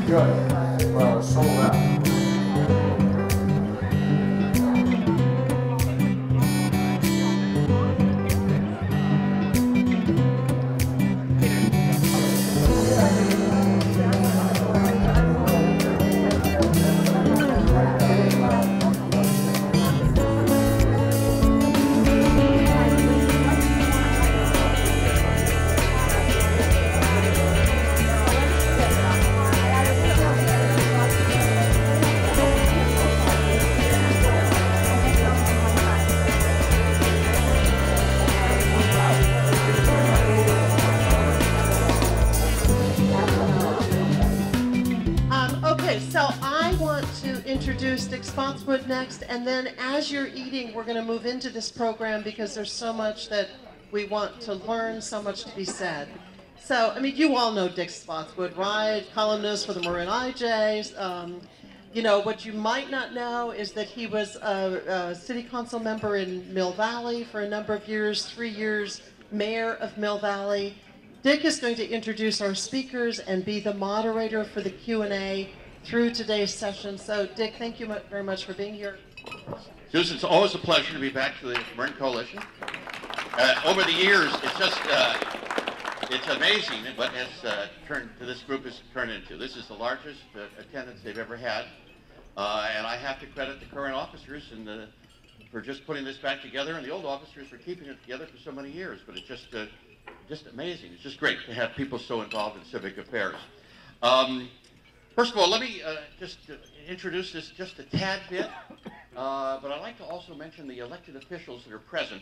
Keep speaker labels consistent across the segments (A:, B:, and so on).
A: Good. Sold out.
B: Introduce Dick Spotswood next, and then as you're eating, we're going to move into this program because there's so much that we want to learn, so much to be said. So, I mean, you all know Dick Spotswood, right? Columnist for the Marin IJ. You know, what you might not know is that he was a city council member in Mill Valley for a number of years, 3 years mayor of Mill Valley. Dick is going to introduce our speakers and be the moderator for the Q&A through today's session. So, Dick, thank you very much for being here.
C: Susan, it's always a pleasure to be back to the Marin Coalition. Over the years, it's just, it's amazing what has this group has turned into. This is the largest attendance they've ever had. And I have to credit the current officers for just putting this back together, and the old officers for keeping it together for so many years. But it's just amazing. It's just great to have people so involved in civic affairs. First of all, let me just introduce this just a tad bit, but I'd like to also mention the elected officials that are present,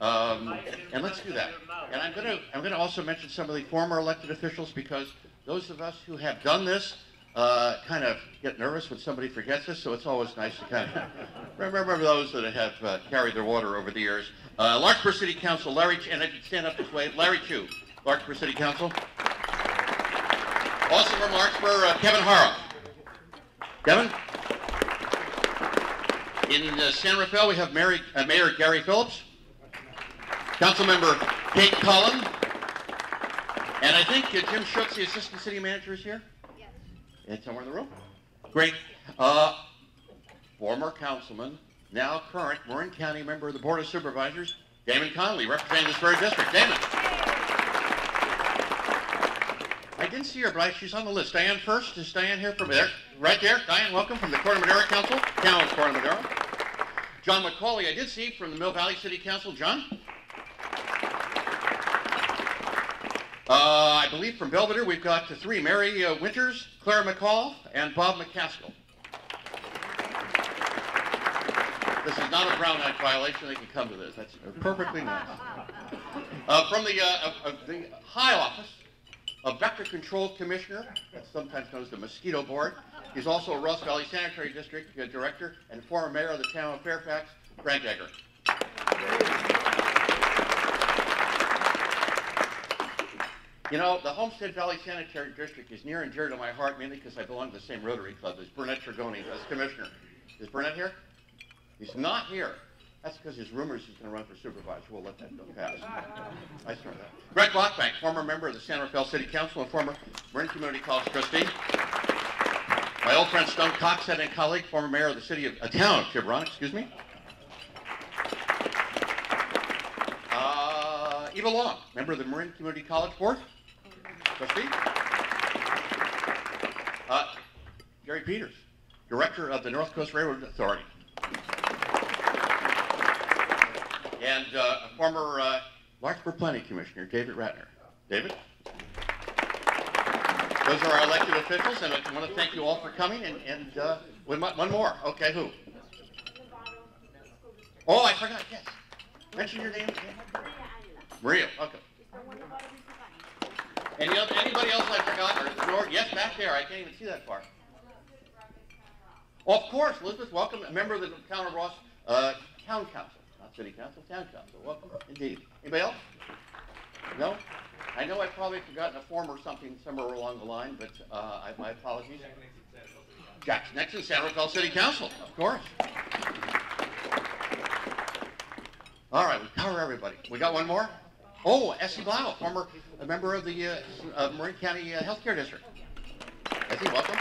C: and let's do that. And I'm going to also mention some of the former elected officials, because those of us who have done this kind of get nervous when somebody forgets us, so it's always nice to kind of remember those that have carried their water over the years. Larkspur City Council, Larry, and I can stand up this way, Larry Chu, Larkspur City Council. Also from Larkspur, Kevin Hara. Kevin? In San Rafael, we have Mayor Gary Phillips, Councilmember Kate Cullen, and I think Jim Schutz, the Assistant City Manager, is here? Yes. And somewhere in the room? Great. Former councilman, now current Marin County member of the Board of Supervisors, Damon Conley, representing this very district. Damon. I didn't see her, but she's on the list. Diane first. Is Diane here from there? Right there. Diane, welcome from the Corte Madera Council. Town of Corte Madera. John McCauley, I did see from the Mill Valley City Council. John? I believe from Belvedere we've got three. Mary Winters, Clara McCall, and Bob McCaskill. This is not a Brown Act violation. They can come to this. That's perfectly nice. From the high office of Vector Control Commissioner, that's sometimes known as the Mosquito Board. He's also a Ross Valley Sanitary District Director and former mayor of the town of Fairfax, Frank Egger. You know, the Homestead Valley Sanitary District is near and dear to my heart, mainly because I belong to the same Rotary Club as Burnett Trigoni as commissioner. Is Burnett here? He's not here. That's because his rumors he's going to run for supervisor. We'll let that go past. I saw that. Greg Blockbank, former member of the San Rafael City Council and former Marin Community College trustee. My old friend Stone Cox, and colleague, former mayor of the city of town of Tiburon, excuse me. Eva Long, member of the Marin Community College Board, trustee. Gary Peters, director of the North Coast Railroad Authority. And former Larkspur Planning Commissioner, David Ratner. David? Those are our elected officials, and I want to thank you all for coming. And one more. Okay, who? Oh, I forgot, yes. Mention your name again. Maria, okay. Anybody else I forgot? Yes, back there. I can't even see that far. Oh, of course, Elizabeth, welcome. A member of the Town of Ross Town Council. Not City Council, Town Council. Welcome, indeed. Anybody else? No? I know I've probably forgotten a form or something somewhere along the line, but my apologies. Jack Nixon, San Rafael City Council, of course. All right, we cover everybody. We got one more? Oh, Essie Blau, former member of the Marin County Healthcare District. That's You're welcome.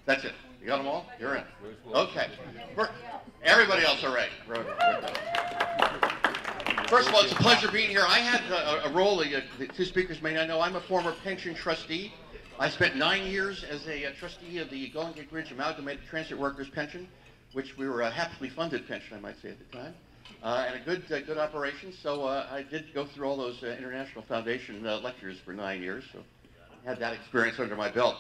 C: That's it. You got them all? You're in. Okay. Everybody else all right? First of all, it's a pleasure being here. I had a role, the two speakers may not know, I'm a former pension trustee. I spent 9 years as a trustee of the Golden Gate Bridge Amalgamated Transit Workers Pension, which we were a happily funded pension, I might say, at the time, and a good operation. So I did go through all those International Foundation lectures for 9 years, so I had that experience under my belt.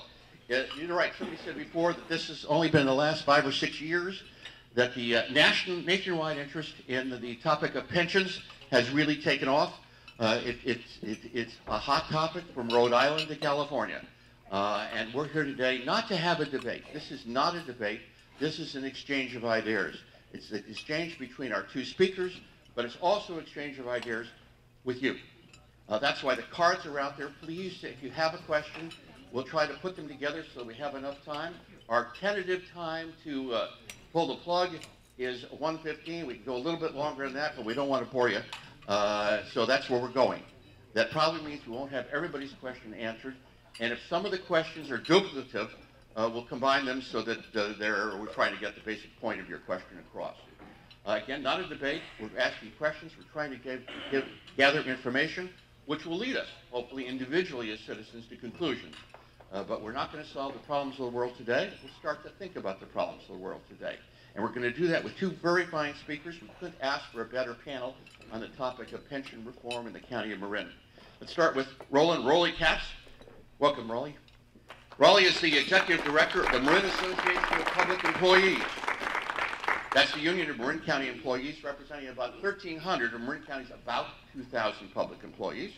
C: You're right. Somebody said before that this has only been in the last 5 or 6 years that the nationwide interest in the topic of pensions has really taken off. It's a hot topic from Rhode Island to California. And we're here today not to have a debate. This is not a debate. This is an exchange of ideas. It's an exchange between our two speakers, but it's also an exchange of ideas with you. That's why the cards are out there. Please, if you have a question, we'll try to put them together so we have enough time. Our tentative time to pull the plug is 1:15. We can go a little bit longer than that, but we don't want to bore you. So that's where we're going. That probably means we won't have everybody's question answered. And if some of the questions are duplicative, we'll combine them so that we're trying to get the basic point of your question across. Again, not a debate. We're asking questions. We're trying to gather information, which will lead us, hopefully individually as citizens, to conclusions. But we're not going to solve the problems of the world today. We'll start to think about the problems of the world today. And we're going to do that with two very fine speakers. We couldn't ask for a better panel on the topic of pension reform in the county of Marin. Let's start with Rolly Katz. Welcome, Rolly. Rolly is the Executive Director of the Marin Association of Public Employees. That's the union of Marin County employees, representing about 1,300 of Marin County's about 2,000 public employees.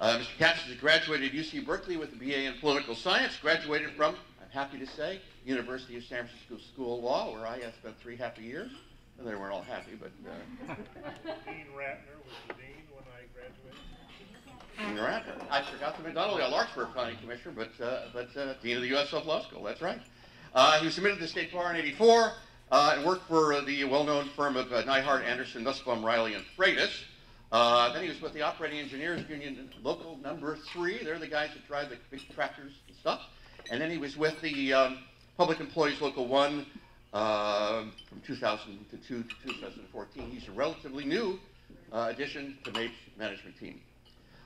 C: Mr. Katz is a graduate at UC Berkeley with a BA in Political Science, graduated from, I'm happy to say, University of San Francisco School of Law, where I spent 3 happy years. And they weren't all happy, but...
D: Dean Ratner was the dean when I graduated.
C: Dean Ratner. I forgot to mention, not only a Larkspur County Commissioner, but Dean of the U.S. Self Law School. That's right. He was submitted to the State Bar in '84 and worked for the well-known firm of Neihart, Anderson, Nussbaum, Riley, and Freitas. Then he was with the Operating Engineers Union Local Number 3. They're the guys that drive the big tractors and stuff. And then he was with the Public Employees Local 1 from 2002 to 2014. He's a relatively new addition to MAPE's management team.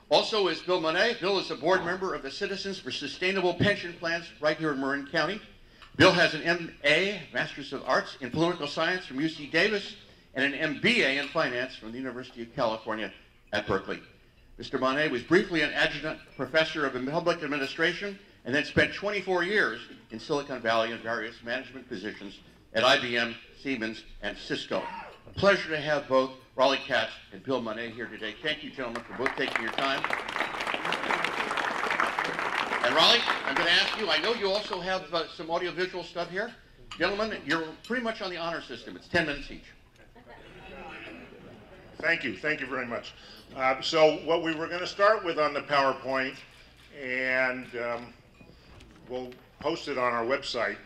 C: Also is Bill Monet. Bill is a board member of the Citizens for Sustainable Pension Plans right here in Marin County. Bill has an MA, Master's of Arts in Political Science from UC Davis, and an MBA in Finance from the University of California at Berkeley. Mr. Monet was briefly an adjunct professor of public administration and then spent 24 years in Silicon Valley in various management positions at IBM, Siemens, and Cisco. A pleasure to have both Rolly Katz and Bill Monet here today. Thank you, gentlemen, for both taking your time. And Rolly, I'm going to ask you, I know you also have some audiovisual stuff here. Gentlemen, you're pretty much on the honor system. It's 10 minutes each.
D: Thank you very much. So what we were going to start with on the PowerPoint, and we'll post it on our website,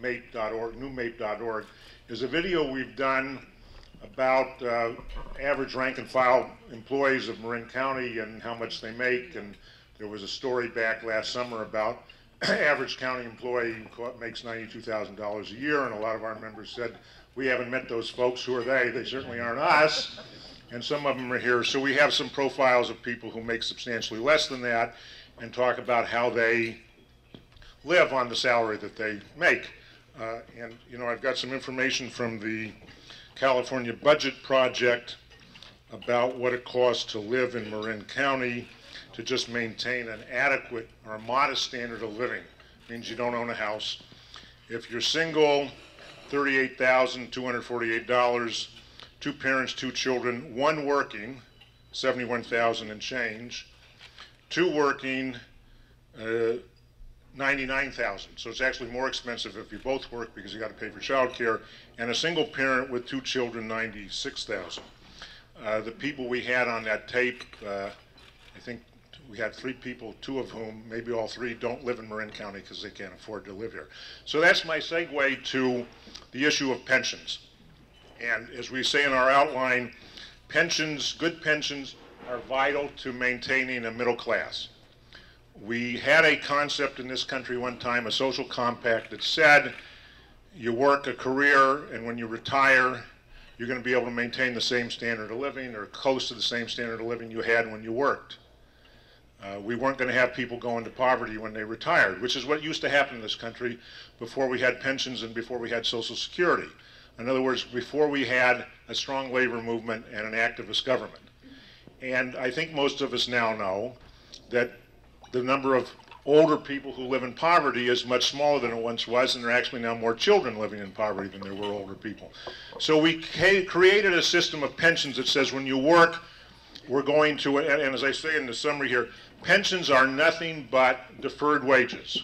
D: MAPE.org, newmape.org, is a video we've done about average rank and file employees of Marin County and how much they make. And there was a story back last summer about average county employee who makes $92,000 a year, and a lot of our members said, we haven't met those folks. Who are they? They certainly aren't us. And some of them are here. So we have some profiles of people who make substantially less than that and talk about how they live on the salary that they make. And, you know, I've got some information from the California Budget Project about what it costs to live in Marin County to just maintain an adequate or a modest standard of living. It means you don't own a house. If you're single, $38,248, 2 parents, 2 children, 1 working, $71,000 and change, 2 working, $99,000. So it's actually more expensive if you both work because you got to pay for childcare. And a single parent with 2 children, $96,000. The people we had on that tape, I think we had 3 people, 2 of whom, maybe all 3, don't live in Marin County because they can't afford to live here. So that's my segue to the issue of pensions. And as we say in our outline, pensions, good pensions, are vital to maintaining a middle class. We had a concept in this country one time, a social compact, that said you work a career and when you retire, you're going to be able to maintain the same standard of living or close to the same standard of living you had when you worked. We weren't going to have people go into poverty when they retired, which is what used to happen in this country before we had pensions and before we had Social Security. In other words, before we had a strong labor movement and an activist government. And I think most of us now know that the number of older people who live in poverty is much smaller than it once was, and there are actually now more children living in poverty than there were older people. So we created a system of pensions that says when you work, we're going to, and as I say in the summary here, pensions are nothing but deferred wages.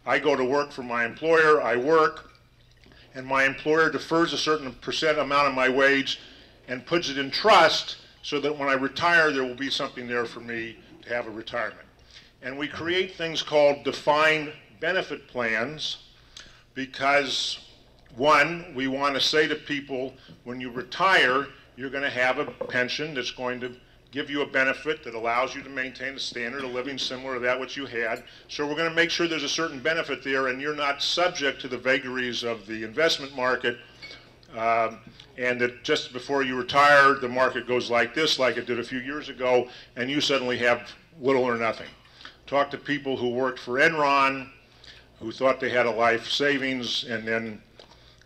D: I go to work for my employer, I work, and my employer defers a certain percent amount of my wage and puts it in trust so that when I retire, there will be something there for me to have a retirement. And we create things called defined benefit plans because, one, we want to say to people, when you retire, you're going to have a pension that's going to give you a benefit that allows you to maintain a standard of living similar to that which you had. So we're going to make sure there's a certain benefit there and you're not subject to the vagaries of the investment market and that just before you retire, the market goes like this, like it did a few years ago, and you suddenly have little or nothing. Talk to people who worked for Enron, who thought they had a life savings, and then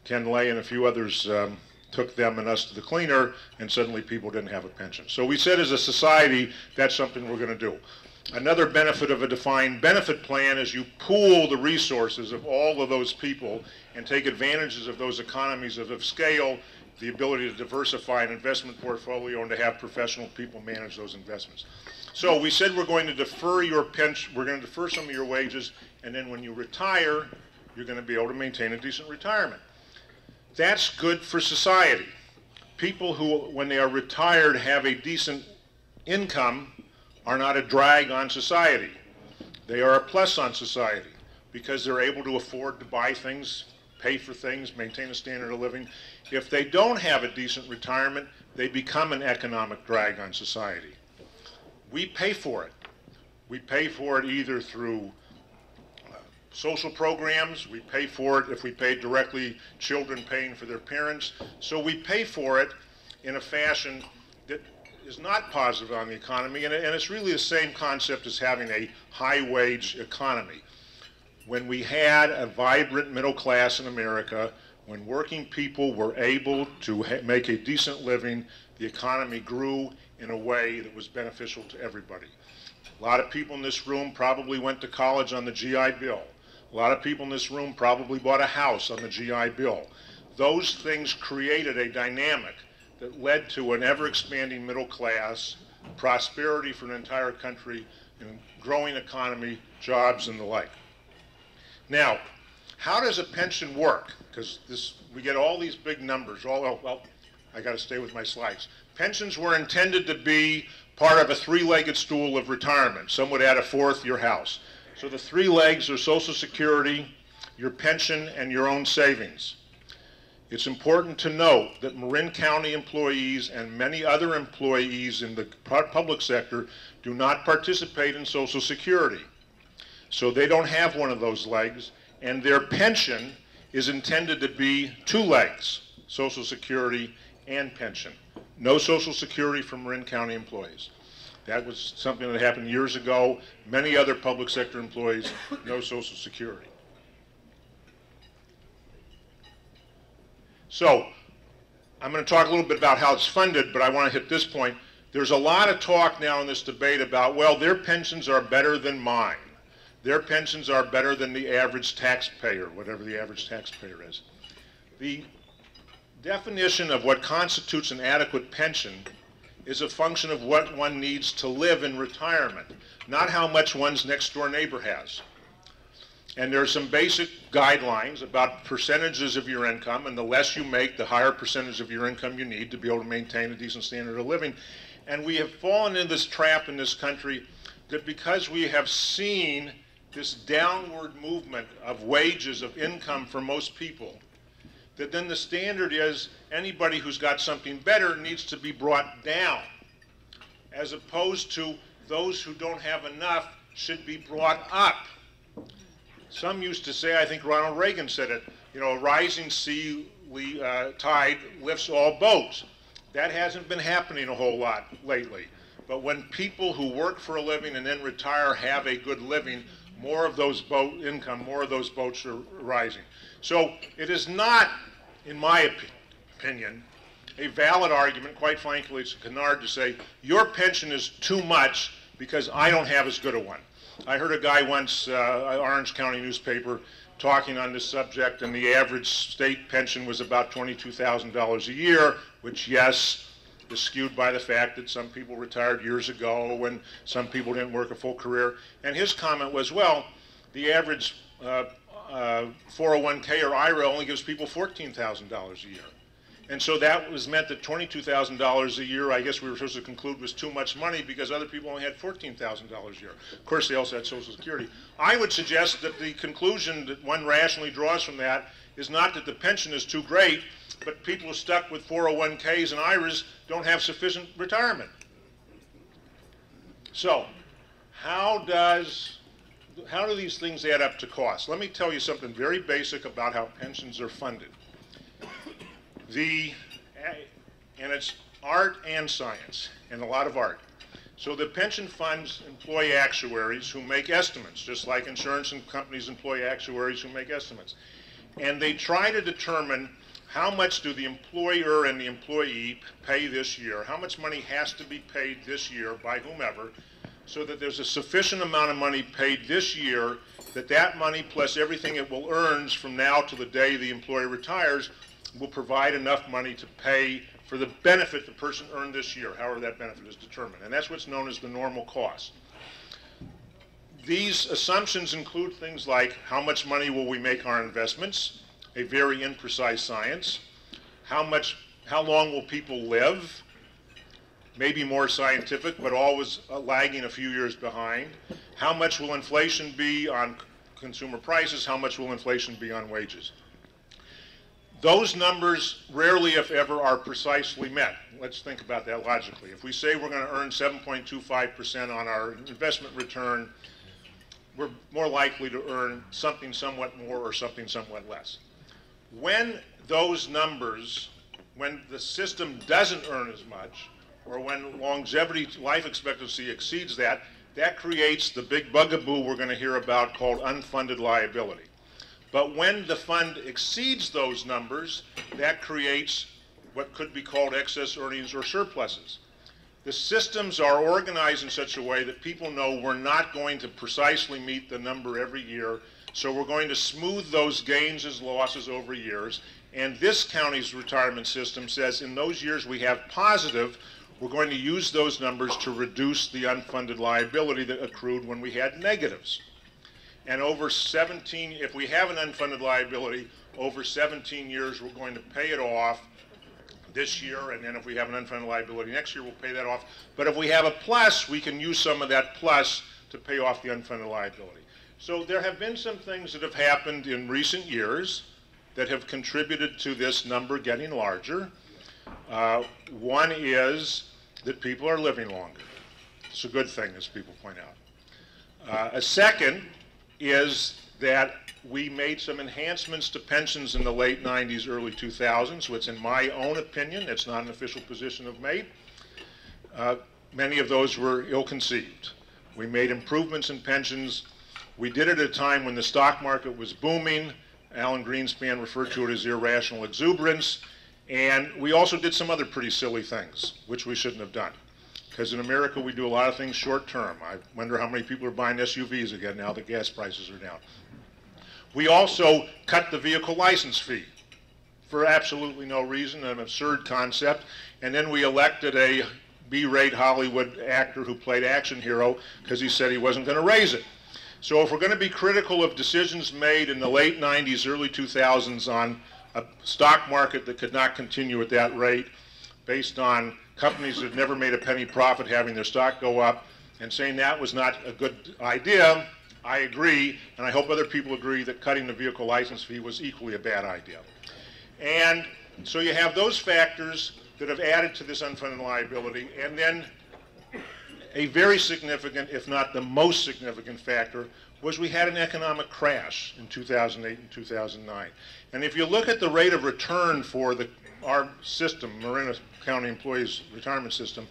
D: Ken Lay and a few others took them and us to the cleaner, and suddenly people didn't have a pension. So we said as a society, that's something we're going to do. Another benefit of a defined benefit plan is you pool the resources of all of those people and take advantages of those economies of scale, the ability to diversify an investment portfolio and to have professional people manage those investments. So we said we're going to defer your pension, we're going to defer some of your wages, and then when you retire, you're going to be able to maintain a decent retirement. That's good for society. People who, when they are retired, have a decent income are not a drag on society. They are a plus on society because they're able to afford to buy things, pay for things, maintain a standard of living. If they don't have a decent retirement, they become an economic drag on society. We pay for it. We pay for it either through social programs, we pay for it if we pay directly, children paying for their parents. So we pay for it in a fashion that is not positive on the economy, and it's really the same concept as having a high-wage economy. When we had a vibrant middle class in America, when working people were able to make a decent living, the economy grew in a way that was beneficial to everybody. A lot of people in this room probably went to college on the GI Bill. A lot of people in this room probably bought a house on the GI Bill. Those things created a dynamic that led to an ever-expanding middle class, prosperity for an entire country, and growing economy, jobs, and the like. Now, how does a pension work? Because we get all these big numbers. Well, I got to stay with my slides. Pensions were intended to be part of a three-legged stool of retirement. Some would add a fourth, your house. So the three legs are Social Security, your pension, and your own savings. It's important to note that Marin County employees and many other employees in the public sector do not participate in Social Security. So they don't have one of those legs, and their pension is intended to be two legs, Social Security and pension. No Social Security for Marin County employees. That was something that happened years ago. Many other public sector employees, no Social Security. So, I'm going to talk a little bit about how it's funded, but I want to hit this point. There's a lot of talk now in this debate about, well, their pensions are better than mine. Their pensions are better than the average taxpayer, whatever the average taxpayer is. The definition of what constitutes an adequate pension is a function of what one needs to live in retirement, not how much one's next door neighbor has. And there are some basic guidelines about percentages of your income, and the less you make, the higher percentage of your income you need to be able to maintain a decent standard of living. And we have fallen into this trap in this country that because we have seen this downward movement of wages, of income for most people, that then the standard is anybody who's got something better needs to be brought down, as opposed to those who don't have enough should be brought up. Some used to say, I think Ronald Reagan said it, you know, a rising sea tide lifts all boats. That hasn't been happening a whole lot lately. But when people who work for a living and then retire have a good living, more of those more of those boats are rising. So it is not, in my opinion, a valid argument, quite frankly, it's a canard to say, your pension is too much because I don't have as good a one. I heard a guy once, Orange County newspaper, talking on this subject, and the average state pension was about $22,000 a year, which, yes, is skewed by the fact that some people retired years ago and some people didn't work a full career. And his comment was, well, the average 401k or IRA only gives people $14,000 a year. And so that was meant that $22,000 a year, I guess we were supposed to conclude, was too much money because other people only had $14,000 a year. Of course, they also had Social Security. I would suggest that the conclusion that one rationally draws from that is not that the pension is too great, but people stuck with 401ks and IRAs don't have sufficient retirement. So, how do these things add up to cost? Let me tell you something very basic about how pensions are funded. And it's art and science, and a lot of art. So the pension funds employ actuaries who make estimates, just like insurance and companies employ actuaries who make estimates. And they try to determine how much do the employer and the employee pay this year, how much money has to be paid this year by whomever, so that there's a sufficient amount of money paid this year that that money plus everything it will earn from now to the day the employee retires will provide enough money to pay for the benefit the person earned this year, however that benefit is determined. And that's what's known as the normal cost. These assumptions include things like how much money will we make on our investments, a very imprecise science, how long will people live, maybe more scientific, but always lagging a few years behind, how much will inflation be on consumer prices, how much will inflation be on wages. Those numbers rarely, if ever, are precisely met. Let's think about that logically. If we say we're going to earn 7.25% on our investment return, we're more likely to earn something somewhat more or something somewhat less. When those numbers, when the system doesn't earn as much, or when longevity, life expectancy exceeds that, that creates the big bugaboo we're going to hear about called unfunded liability. But when the fund exceeds those numbers, that creates what could be called excess earnings or surpluses. The systems are organized in such a way that people know we're not going to precisely meet the number every year, so we're going to smooth those gains as losses over years. And this county's retirement system says in those years we have positive, we're going to use those numbers to reduce the unfunded liability that accrued when we had negatives. And over 17, if we have an unfunded liability, over 17 years we're going to pay it off this year, and then if we have an unfunded liability next year, we'll pay that off. But if we have a plus, we can use some of that plus to pay off the unfunded liability. So there have been some things that have happened in recent years that have contributed to this number getting larger. One is that people are living longer. It's a good thing, as people point out. A second is that we made some enhancements to pensions in the late 90s, early 2000s, which in my own opinion, it's not an official position of MAPE, many of those were ill-conceived. We made improvements in pensions. We did it at a time when the stock market was booming. Alan Greenspan referred to it as irrational exuberance. And we also did some other pretty silly things, which we shouldn't have done. Because in America, we do a lot of things short term. I wonder how many people are buying SUVs again now that gas prices are down. We also cut the vehicle license fee for absolutely no reason, an absurd concept. And then we elected a B-rate Hollywood actor who played action hero because he said he wasn't going to raise it. So if we're going to be critical of decisions made in the late 90s, early 2000s on a stock market that could not continue at that rate based on companies that never made a penny profit having their stock go up, and saying that was not a good idea, I agree, and I hope other people agree that cutting the vehicle license fee was equally a bad idea. And so you have those factors that have added to this unfunded liability, and then A very significant, if not the most significant factor, was we had an economic crash in 2008 and 2009. And if you look at the rate of return for our system, Marin County Employees Retirement System,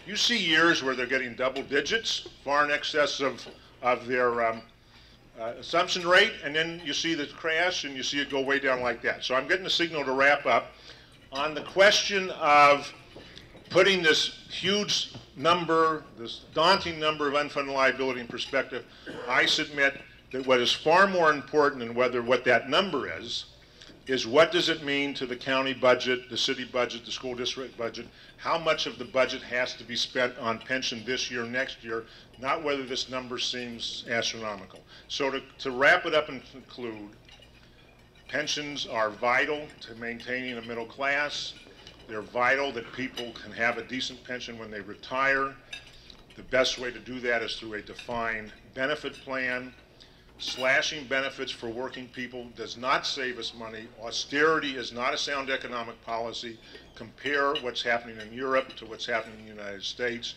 D: you see years where they're getting double digits, far in excess of their assumption rate, and then you see the crash and you see it go way down like that. So I'm getting a signal to wrap up. On the question of putting this huge number, this daunting number of unfunded liability in perspective, I submit that what is far more important than what that number is what does it mean to the county budget, the city budget, the school district budget, how much of the budget has to be spent on pension this year, next year, not whether this number seems astronomical. So to wrap it up and conclude, pensions are vital to maintaining a middle class. They're vital that people can have a decent pension when they retire. The best way to do that is through a defined benefit plan. Slashing benefits for working people does not save us money. Austerity is not a sound economic policy. Compare what's happening in Europe to what's happening in the United States.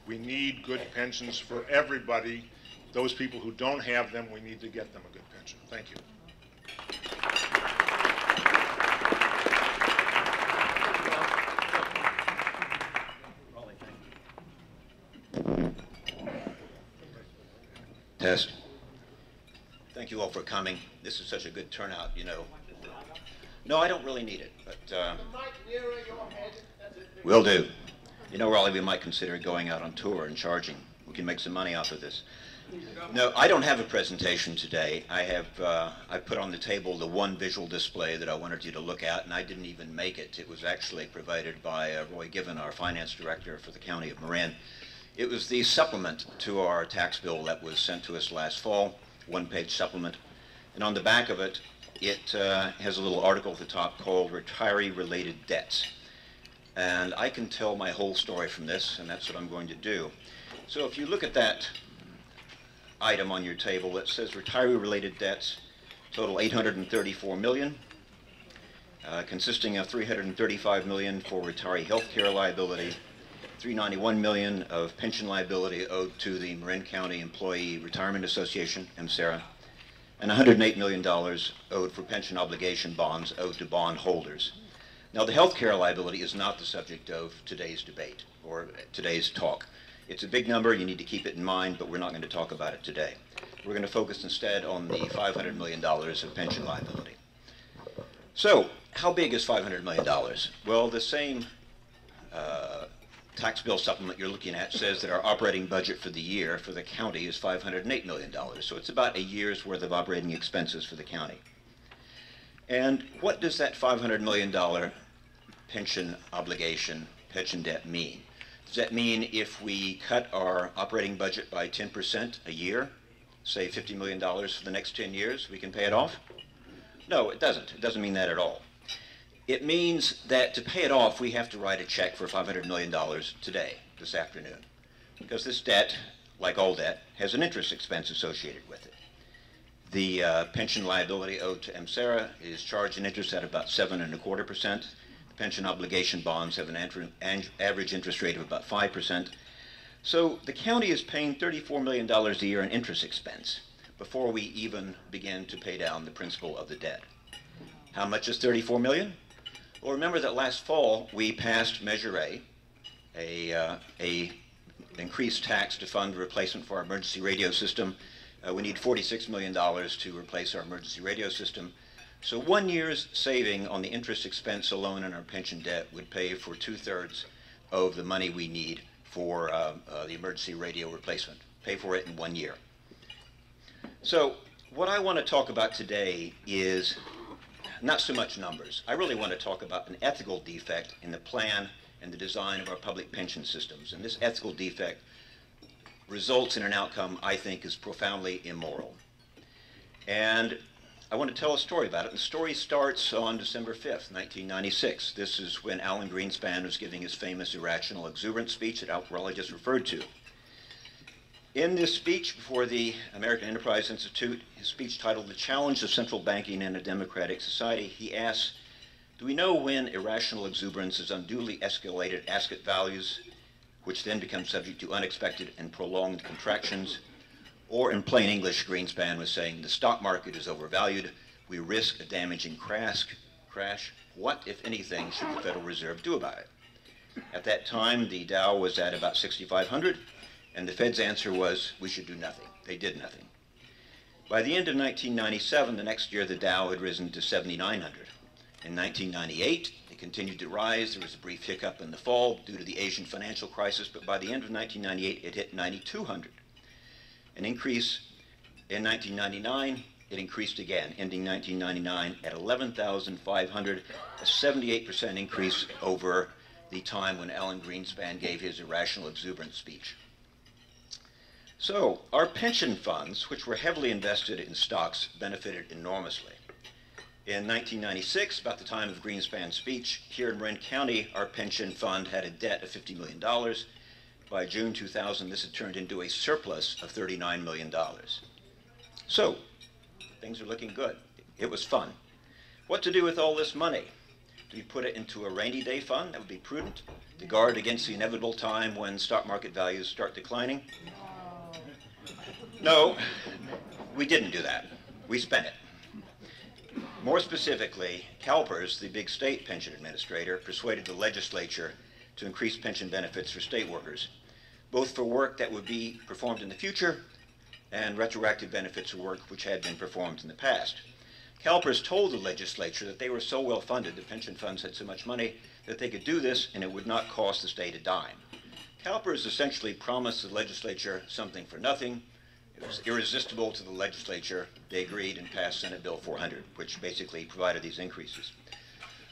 D: We need good pensions for everybody. Those people who don't have them, we need to get them a good pension. Thank you.
E: Test. Thank you all for coming. This is such a good turnout, you know. No, I don't really need it, but will do. You know, Raleigh, we might consider going out on tour and charging. We can make some money off of this. No, I don't have a presentation today. I put on the table the one visual display that I wanted you to look at, and I didn't even make it. It was actually provided by Roy Given, our finance director for the County of Marin. It was the supplement to our tax bill that was sent to us last fall, one-page supplement. And on the back of it, it has a little article at the top called Retiree-Related Debts. And I can tell my whole story from this, and that's what I'm going to do. So if you look at that item on your table that says retiree-related debts, total $834 million, consisting of $335 million for retiree health care liability, $391 million of pension liability owed to the Marin County Employee Retirement Association, MCERA, and $108 million owed for pension obligation bonds owed to bond holders. Now, the health care liability is not the subject of today's debate or today's talk. It's a big number, you need to keep it in mind, but we're not going to talk about it today. We're going to focus instead on the $500 million of pension liability. So, how big is $500 million? Well, the same tax bill supplement you're looking at says that our operating budget for the year for the county is $508 million. So it's about a year's worth of operating expenses for the county. And what does that $500 million pension obligation, pension debt mean? Does that mean if we cut our operating budget by 10% a year, say $50 million for the next 10 years, we can pay it off? No, it doesn't. It doesn't mean that at all. It means that to pay it off, we have to write a check for $500 million today, this afternoon, because this debt, like all debt, has an interest expense associated with it. The pension liability owed to MCERA is charged in interest at about 7.25%. The pension obligation bonds have an average interest rate of about 5%. So the county is paying $34 million a year in interest expense before we even begin to pay down the principal of the debt. How much is $34 million? Well, remember that last fall we passed Measure A increased tax to fund the replacement for our emergency radio system. We need $46 million to replace our emergency radio system. So 1 year's saving on the interest expense alone in our pension debt would pay for 2/3 of the money we need for the emergency radio replacement. Pay for it in 1 year. So what I want to talk about today is not so much numbers. I really want to talk about an ethical defect in the plan and the design of our public pension systems. And this ethical defect results in an outcome I think is profoundly immoral. And I want to tell a story about it. The story starts on December 5th, 1996. This is when Alan Greenspan was giving his famous irrational exuberance speech that Raleigh just referred to. In this speech before the American Enterprise Institute, his speech titled "The Challenge of Central Banking in a Democratic Society," he asks, "Do we know when irrational exuberance has unduly escalated asset values which then become subject to unexpected and prolonged contractions. Or in plain English, Greenspan was saying the stock market is overvalued. We risk a damaging crash. What, if anything, should the Federal Reserve do about it? At that time, the Dow was at about 6,500, and the Fed's answer was we should do nothing. They did nothing. By the end of 1997, the next year, the Dow had risen to 7,900. In 1998, it continued to rise. There was a brief hiccup in the fall due to the Asian financial crisis, but by the end of 1998, it hit 9,200. An increase in 1999, it increased again, ending 1999 at 11,500, a 78% increase over the time when Alan Greenspan gave his irrational, exuberant speech. So, our pension funds, which were heavily invested in stocks, benefited enormously. In 1996, about the time of Greenspan's speech, here in Marin County, our pension fund had a debt of $50 million. By June 2000, this had turned into a surplus of $39 million. So, things are looking good. It was fun. What to do with all this money? Do we put it into a rainy day fund? That would be prudent to guard against the inevitable time when stock market values start declining. No, we didn't do that. We spent it. More specifically, CalPERS, the big state pension administrator, persuaded the legislature to increase pension benefits for state workers, both for work that would be performed in the future and retroactive benefits for work which had been performed in the past. CalPERS told the legislature that they were so well funded, the pension funds had so much money, that they could do this and it would not cost the state a dime. CalPERS essentially promised the legislature something for nothing. It was irresistible to the legislature. They agreed and passed Senate Bill 400, which basically provided these increases.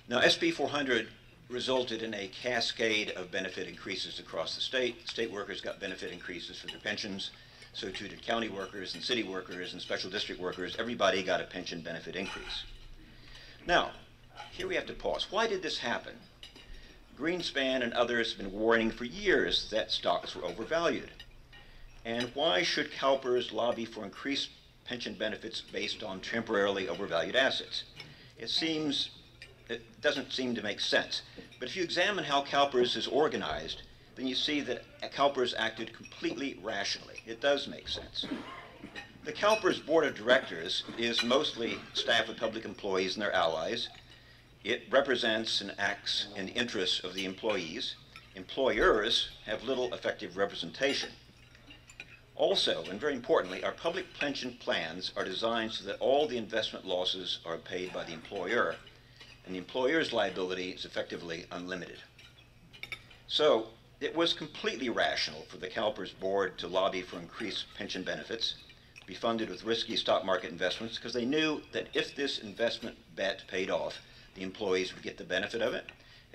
E: Now, SB 400 resulted in a cascade of benefit increases across the state. State workers got benefit increases for their pensions. So too did county workers and city workers and special district workers. Everybody got a pension benefit increase. Now, here we have to pause. Why did this happen? Greenspan and others have been warning for years that stocks were overvalued. And why should CalPERS lobby for increased pension benefits based on temporarily overvalued assets? It doesn't seem to make sense. But if you examine how CalPERS is organized, then you see that CalPERS acted completely rationally. It does make sense. The CalPERS board of directors is mostly staff of public employees and their allies. It represents and acts in the interests of the employees. Employers have little effective representation. Also, and very importantly, our public pension plans are designed so that all the investment losses are paid by the employer, and the employer's liability is effectively unlimited. So, it was completely rational for the CalPERS board to lobby for increased pension benefits, to be funded with risky stock market investments, because they knew that if this investment bet paid off, the employees would get the benefit of it,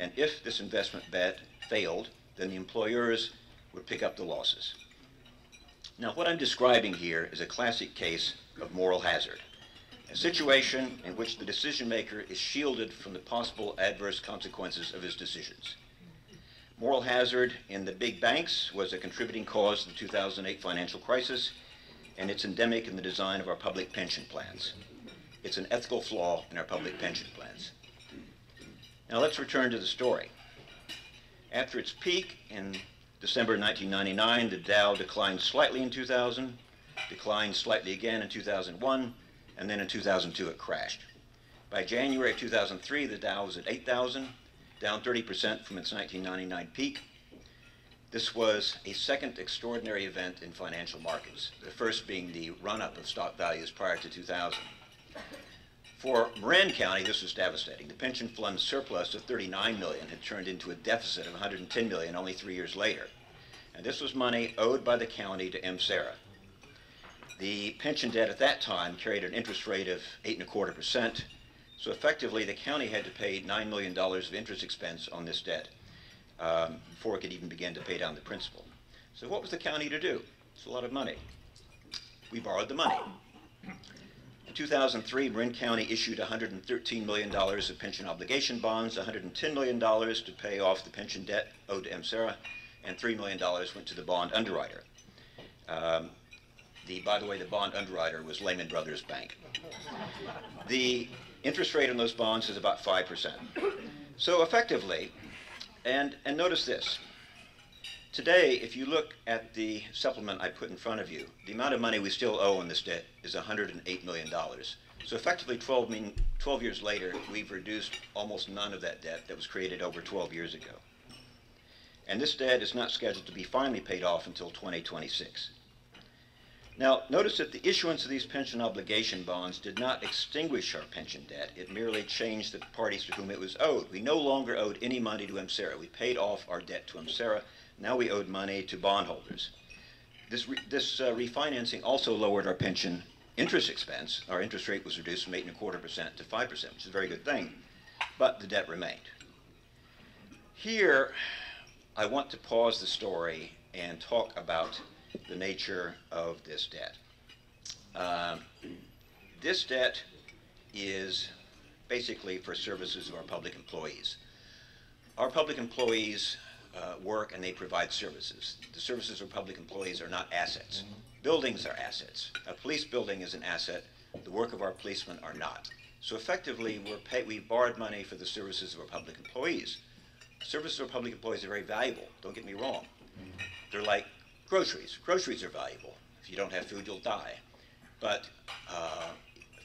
E: and if this investment bet failed, then the employers would pick up the losses. Now, what I'm describing here is a classic case of moral hazard, a situation in which the decision maker is shielded from the possible adverse consequences of his decisions. Moral hazard in the big banks was a contributing cause of the 2008 financial crisis, and it's endemic in the design of our public pension plans. It's an ethical flaw in our public pension plans. Now let's return to the story. After its peak in December 1999, the Dow declined slightly in 2000, declined slightly again in 2001, and then in 2002 it crashed. By January of 2003, the Dow was at 8,000, down 30% from its 1999 peak. This was a second extraordinary event in financial markets, the first being the run-up of stock values prior to 2000. For Marin County, this was devastating. The pension fund surplus of $39 million had turned into a deficit of $110 million only 3 years later. And this was money owed by the county to MSERA. The pension debt at that time carried an interest rate of 8.25%. So effectively, the county had to pay $9 million of interest expense on this debt before it could even begin to pay down the principal. So what was the county to do? It's a lot of money. We borrowed the money. In 2003, Marin County issued $113 million of pension obligation bonds, $110 million to pay off the pension debt owed to MSERA, and $3 million went to the bond underwriter. By the way, the bond underwriter was Lehman Brothers Bank. The interest rate on those bonds is about 5%. So effectively, and notice this, Today, if you look at the supplement I put in front of you, the amount of money we still owe on this debt is $108 million. So effectively 12 years later, we've reduced almost none of that debt that was created over 12 years ago. And this debt is not scheduled to be finally paid off until 2026. Now, notice that the issuance of these pension obligation bonds did not extinguish our pension debt. It merely changed the parties to whom it was owed. We no longer owed any money to MCERA. We paid off our debt to MCERA. Now we owed money to bondholders. This refinancing also lowered our pension interest expense. Our interest rate was reduced from 8.25% to 5%, which is a very good thing, but the debt remained. Here, I want to pause the story and talk about the nature of this debt. This debt is basically for services of our public employees. Our public employees work and they provide services. The services of public employees are not assets. Buildings are assets. A police building is an asset. The work of our policemen are not. So effectively, we borrowed money for the services of our public employees. Services of our public employees are very valuable. Don't get me wrong. They're like groceries. Groceries are valuable. If you don't have food, you'll die. But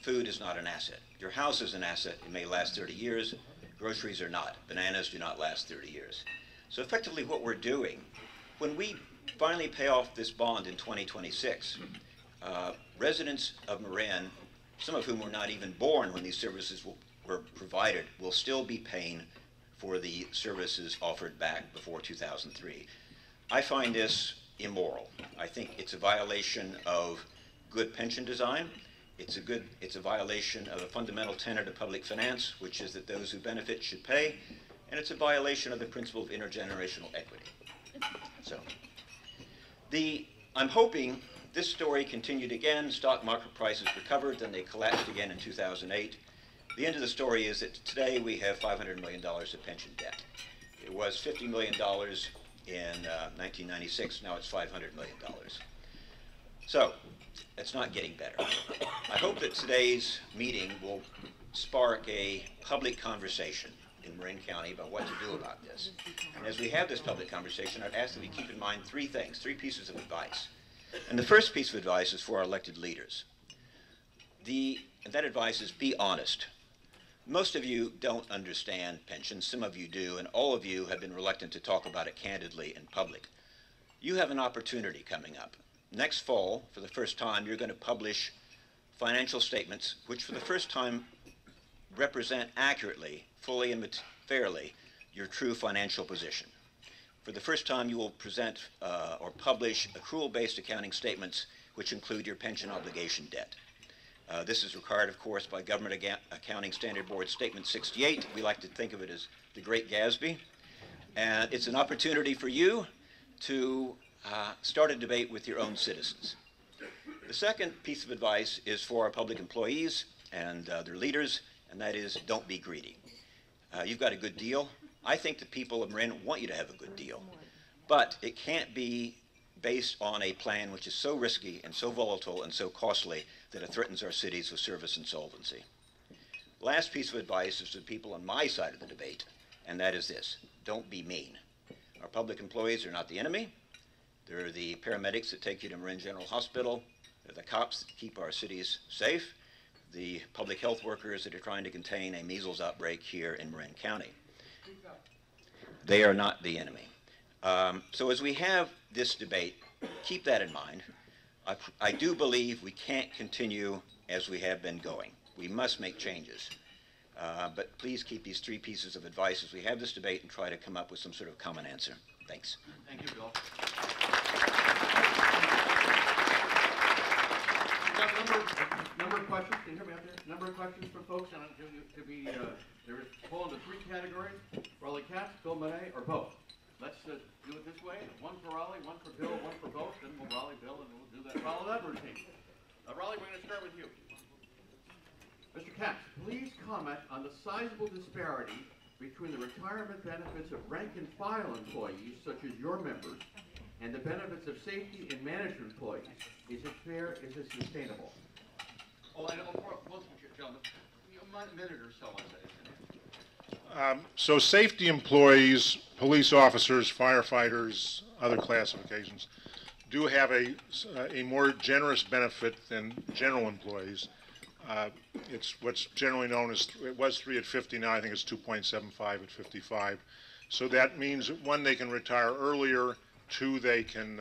E: food is not an asset. Your house is an asset. It may last 30 years. Groceries are not. Bananas do not last 30 years. So effectively what we're doing, when we finally pay off this bond in 2026, residents of Marin, some of whom were not even born when these services were provided, will still be paying for the services offered back before 2003. I find this immoral. I think it's a violation of good pension design. It's a violation of a fundamental tenet of public finance, which is that those who benefit should pay, and it's a violation of the principle of intergenerational equity. So, I'm hoping this story continued again. Stock market prices recovered, then they collapsed again in 2008. The end of the story is that today we have $500 million of pension debt. It was $50 million in 1996, now it's $500 million. So, it's not getting better. I hope that today's meeting will spark a public conversation in Marin County about what to do about this. And as we have this public conversation, I'd ask that we keep in mind three things, three pieces of advice. And the first piece of advice is for our elected leaders. That advice is be honest. Most of you don't understand pensions, some of you do, and all of you have been reluctant to talk about it candidly in public. You have an opportunity coming up. Next fall, for the first time, you're going to publish financial statements which for the first time represent accurately, fully and fairly your true financial position. For the first time, you will present or publish accrual-based accounting statements which include your pension obligation debt. This is required, of course, by Government Accounting Standard Board Statement 68. We like to think of it as the Great Gatsby. And it's an opportunity for you to start a debate with your own citizens. The second piece of advice is for our public employees and their leaders, and that is don't be greedy. You've got a good deal. I think the people of Marin want you to have a good deal. But it can't be based on a plan which is so risky and so volatile and so costly that it threatens our cities with service insolvency. Last piece of advice is to the people on my side of the debate, and that is this: don't be mean. Our public employees are not the enemy. They're the paramedics that take you to Marin General Hospital. They're the cops that keep our cities safe. The public health workers that are trying to contain a measles outbreak here in Marin County. They are not the enemy. So as we have this debate, keep that in mind. I do believe we can't continue as we have been going. We must make changes. But please keep these three pieces of advice as we have this debate and try to come up with some sort of common answer. Thanks.
C: Thank you, Bill.
A: Number of questions. Can you hear me out there? Number of questions from folks, and they're fall into three categories: Raleigh Katz, Bill Monet, or both. Let's do it this way: one for Raleigh, one for Bill, one for both. Then we'll Raleigh, Bill, and we'll do that. Follow that routine. Raleigh, we're going to start with you. Mr. Katz, please comment on the sizable disparity between the retirement benefits of rank-and-file employees, such as your members, and the benefits of safety and management employees. Is it fair? Is it sustainable?
C: Oh, I know, both of you gentlemen, a minute or so on that.
D: So safety employees, police officers, firefighters, other classifications, do have a more generous benefit than general employees. It's what's generally known as, it was 3 at 50, now I think it's 2.75 at 55. So that means, one, they can retire earlier, two, they can,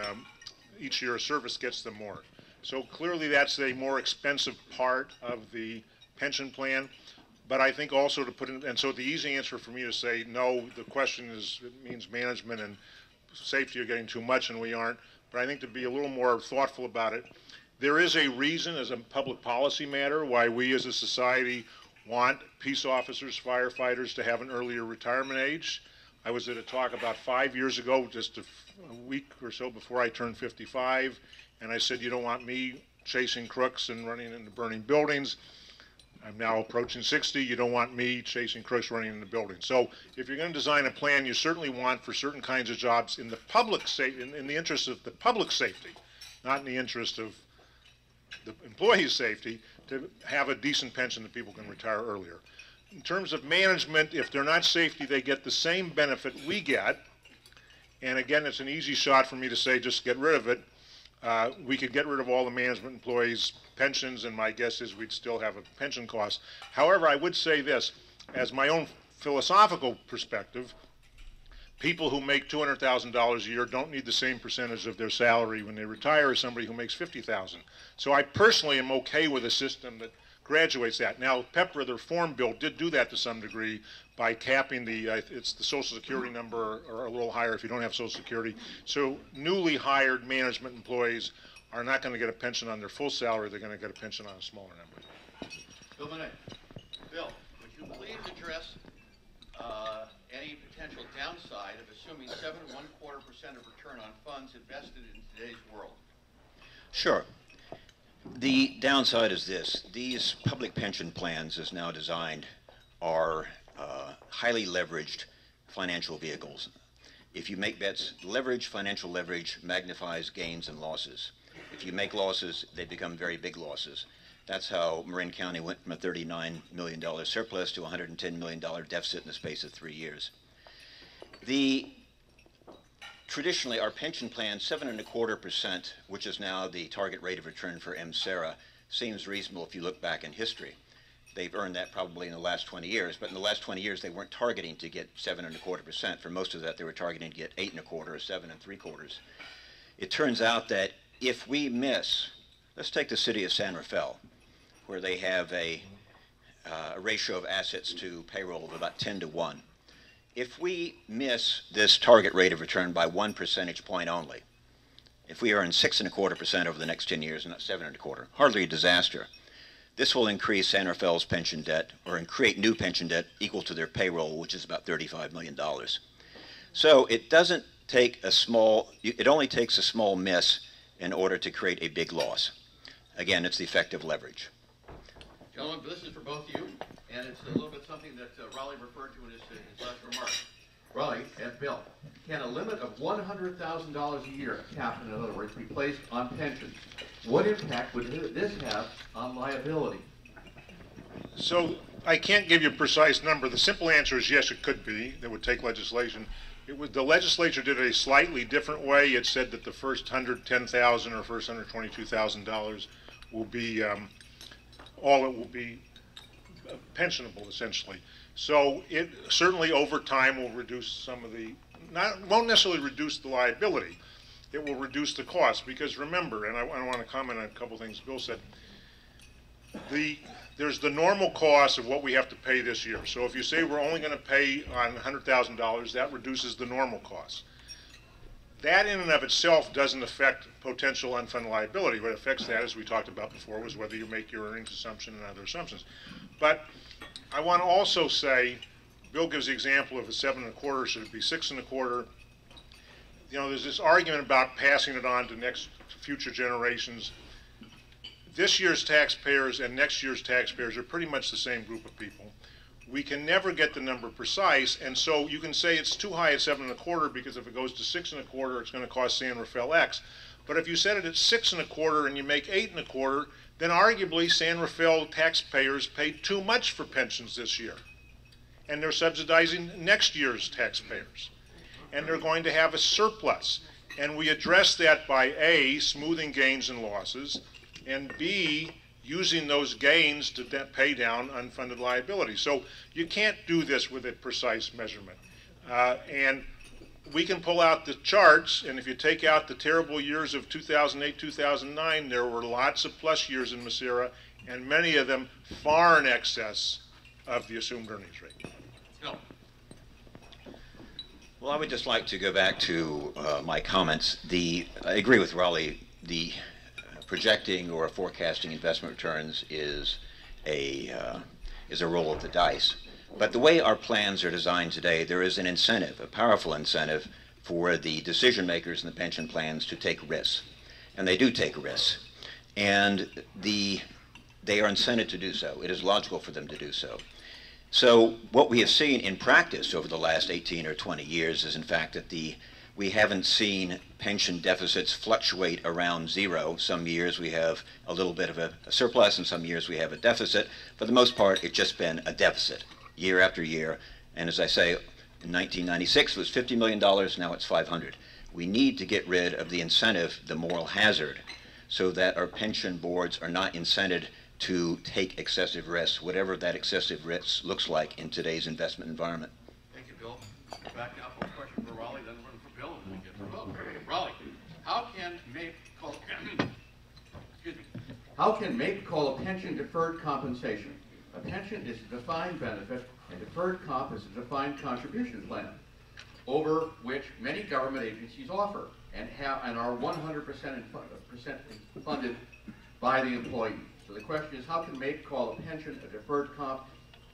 D: each year of service gets them more. So clearly that's a more expensive part of the pension plan. But I think also to put in, and so the easy answer for me to say, no, the question is, it means management and safety are getting too much and we aren't. But I think to be a little more thoughtful about it, there is a reason as a public policy matter why we as a society want peace officers, firefighters to have an earlier retirement age. I was at a talk about 5 years ago, just a week or so before I turned 55, and I said, you don't want me chasing crooks and running into burning buildings. I'm now approaching 60, you don't want me chasing crooks running into buildings. So if you're going to design a plan, you certainly want for certain kinds of jobs in the public in the interest of the public safety, not in the interest of the employee's safety, to have a decent pension that people can retire earlier. In terms of management, if they're not safety, they get the same benefit we get. And again, it's an easy shot for me to say just get rid of it. We could get rid of all the management employees' pensions, and my guess is we'd still have a pension cost. However, I would say this, as my own philosophical perspective, people who make $200,000 a year don't need the same percentage of their salary when they retire as somebody who makes $50,000. So I personally am okay with a system that graduates that. Now, PEPRA, the reform bill, did do that to some degree by capping it's the Social Security number or a little higher if you don't have Social Security. So newly hired management employees are not going to get a pension on their full salary, they're going to get a pension on a smaller number.
A: Bill Monet.
C: Bill, would you please address any potential downside of assuming 7.25% of return on funds invested in today's world?
E: Sure. The downside is this. These public pension plans, as now designed, are highly leveraged financial vehicles. If you make bets, financial leverage magnifies gains and losses. If you make losses, they become very big losses. That's how Marin County went from a $39 million surplus to a $110 million deficit in the space of 3 years. Traditionally, our pension plan, 7.25%, which is now the target rate of return for MSERA, seems reasonable if you look back in history. They've earned that probably in the last 20 years, but in the last 20 years, they weren't targeting to get 7.25%. For most of that, they were targeting to get 8.25 or 7.75. It turns out that if we miss, let's take the city of San Rafael, where they have a ratio of assets to payroll of about 10 to 1. If we miss this target rate of return by 1 percentage point only, if we earn 6.25% over the next 10 years and not 7.25, hardly a disaster. This will increase San Rafael's pension debt, or create new pension debt equal to their payroll, which is about $35 million. So it doesn't take it only takes a small miss in order to create a big loss. Again, it's the effect of leverage.
A: Gentlemen, this is for both of you, and it's a little bit something that Raleigh referred to in his last remarks. Raleigh and Bill, can a limit of $100,000 a year, cap in other words, be placed on pensions? What impact would this have on liability?
D: So I can't give you a precise number. The simple answer is yes, it could be. That would take legislation. The legislature did it a slightly different way. It said that the first $110,000 or first $122,000 will be all it will be pensionable essentially. So it certainly over time will reduce some of won't necessarily reduce the liability. It will reduce the cost because remember, and I want to comment on a couple things Bill said. There's the normal cost of what we have to pay this year. So if you say we're only going to pay on $100,000, that reduces the normal cost. That in and of itself doesn't affect potential unfunded liability. What affects that, as we talked about before, was whether you make your earnings assumption and other assumptions. But I want to also say, Bill gives the example of a 7.25, should it be 6.25? You know, there's this argument about passing it on to future generations. This year's taxpayers and next year's taxpayers are pretty much the same group of people. We can never get the number precise, and so you can say it's too high at 7.25 because if it goes to 6.25, it's going to cost San Rafael X. But if you set it at 6.25 and you make 8.25, then arguably San Rafael taxpayers paid too much for pensions this year, and they're subsidizing next year's taxpayers, and they're going to have a surplus. And we address that by A, smoothing gains and losses, and B, using those gains to pay down unfunded liabilities. So you can't do this with a precise measurement. And we can pull out the charts, and if you take out the terrible years of 2008, 2009, there were lots of plus years in Macera, and many of them far in excess of the assumed earnings rate.
A: Bill.
E: Well, I would just like to go back to my comments. I agree with Raleigh. The projecting or forecasting investment returns is a roll of the dice. But the way our plans are designed today, there is an incentive, a powerful incentive, for the decision makers in the pension plans to take risks. And they do take risks. And they are incented to do so. It is logical for them to do so. So what we have seen in practice over the last 18 or 20 years is, in fact, that we haven't seen pension deficits fluctuate around zero. Some years we have a little bit of a surplus, and some years we have a deficit. For the most part, it's just been a deficit year after year. And as I say, in 1996 it was $50 million, now it's 500. We need to get rid of the incentive, the moral hazard, so that our pension boards are not incented to take excessive risks, whatever that excessive risk looks like in today's investment environment.
A: Thank you, Bill. Back now for a question for Raleigh, then one for Bill, and then we get for both. Raleigh, how can MAPE call a pension deferred compensation? A pension is a defined benefit, and deferred comp is a defined contribution plan, over which many government agencies offer and are 100% funded by the employee. So the question is, how can MAPE call a pension a deferred comp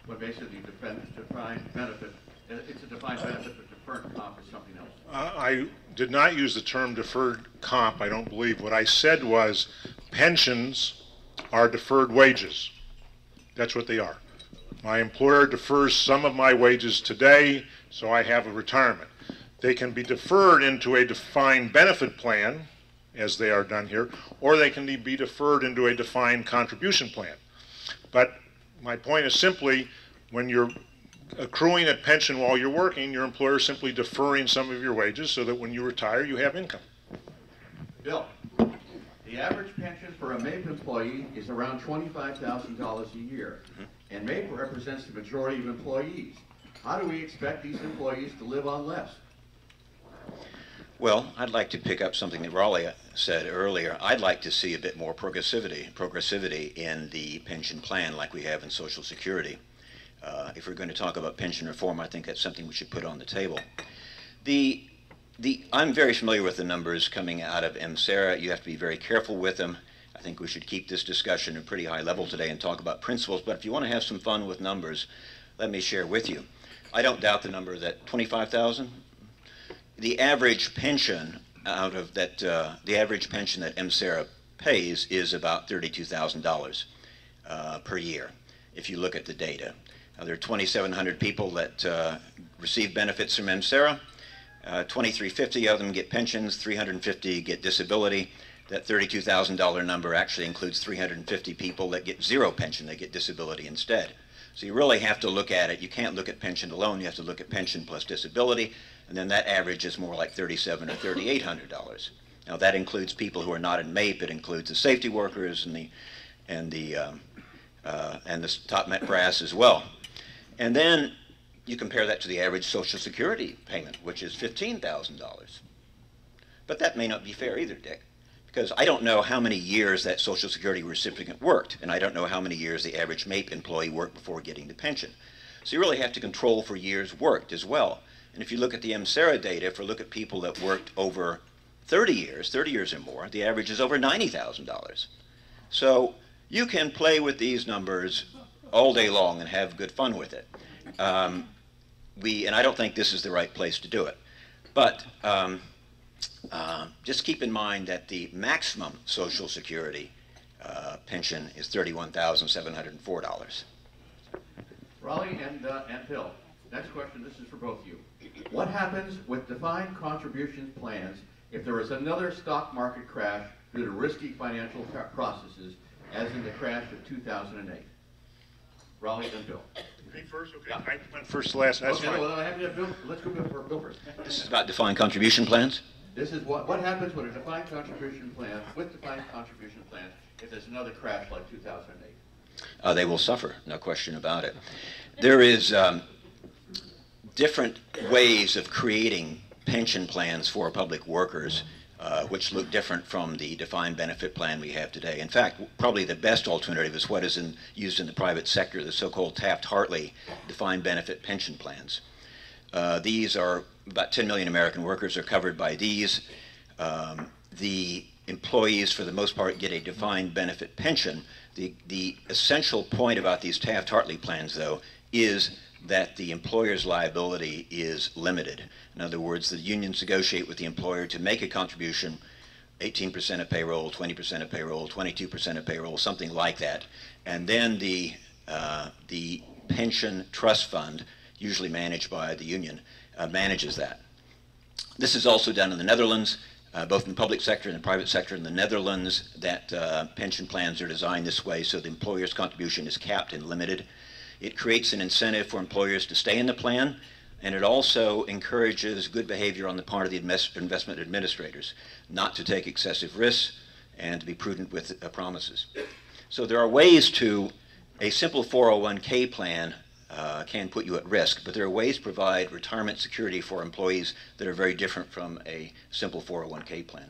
A: when basically defined benefit? It's a defined benefit, but deferred comp is something else.
D: I did not use the term deferred comp, I don't believe. What I said was pensions are deferred wages. That's what they are. My employer defers some of my wages today, so I have a retirement. They can be deferred into a defined benefit plan, as they are done here, or they can be deferred into a defined contribution plan. But my point is simply, when you're accruing a pension while you're working, your employer is simply deferring some of your wages so that when you retire, you have income.
A: Bill, the average pension for a MAPE employee is around $25,000 a year, and MAPE represents the majority of employees. How do we expect these employees to live on less?
E: Well, I'd like to pick up something that Raleigh said earlier. I'd like to see a bit more progressivity in the pension plan like we have in Social Security. If we're going to talk about pension reform, I think that's something we should put on the table. I'm very familiar with the numbers coming out of MCERA. You have to be very careful with them. I think we should keep this discussion at a pretty high level today and talk about principles. But if you want to have some fun with numbers, let me share with you. I don't doubt the number that 25,000. The average pension out of that, the average pension that MCERA pays is about $32,000 per year, if you look at the data. There are 2,700 people that receive benefits from MCERA. 2,350 of them get pensions, 350 get disability. That $32,000 number actually includes 350 people that get zero pension, they get disability instead. So you really have to look at it. You can't look at pension alone, you have to look at pension plus disability, and then that average is more like $3,700 or $3,800. Now that includes people who are not in MAPE, it includes the safety workers and the top Met brass as well. And then you compare that to the average Social Security payment, which is $15,000. But that may not be fair either, Dick, because I don't know how many years that Social Security recipient worked, and I don't know how many years the average MAPE employee worked before getting the pension. So you really have to control for years worked as well. And if you look at the MCERA data, if you look at people that worked over 30 years or more, the average is over $90,000. So you can play with these numbers all day long and have good fun with it. And I don't think this is the right place to do it. But just keep in mind that the maximum Social Security pension is $31,704.
A: Raleigh and Phil, next question, this is for both of you. What happens with defined contribution plans if there is another stock market crash due to risky financial processes, as in the crash of 2008? Raleigh and Bill.
D: Me first? Okay.
A: Yeah.
D: I went first to last. That's
A: okay,
D: fine.
A: well, I have to have Bill. Let's go for Bill first.
E: This is about defined contribution plans?
A: This is what happens with a defined contribution plan, if there's another crash like 2008.
E: They will suffer, no question about it. There is different ways of creating pension plans for public workers, which look different from the defined benefit plan we have today. In fact, probably the best alternative is what is used in the private sector, the so-called Taft-Hartley defined benefit pension plans. These are about 10 million American workers are covered by these. The employees, for the most part, get a defined benefit pension. The essential point about these Taft-Hartley plans, though, is that the employer's liability is limited. In other words, the unions negotiate with the employer to make a contribution, 18% of payroll, 20% of payroll, 22% of payroll, something like that. And then the pension trust fund, usually managed by the union, manages that. This is also done in the Netherlands, both in the public sector and the private sector. In the Netherlands, that pension plans are designed this way, so the employer's contribution is capped and limited. It creates an incentive for employers to stay in the plan, and it also encourages good behavior on the part of the investment administrators, not to take excessive risks and to be prudent with promises. So there are ways to, a simple 401k plan can put you at risk, but there are ways to provide retirement security for employees that are very different from a simple 401k plan.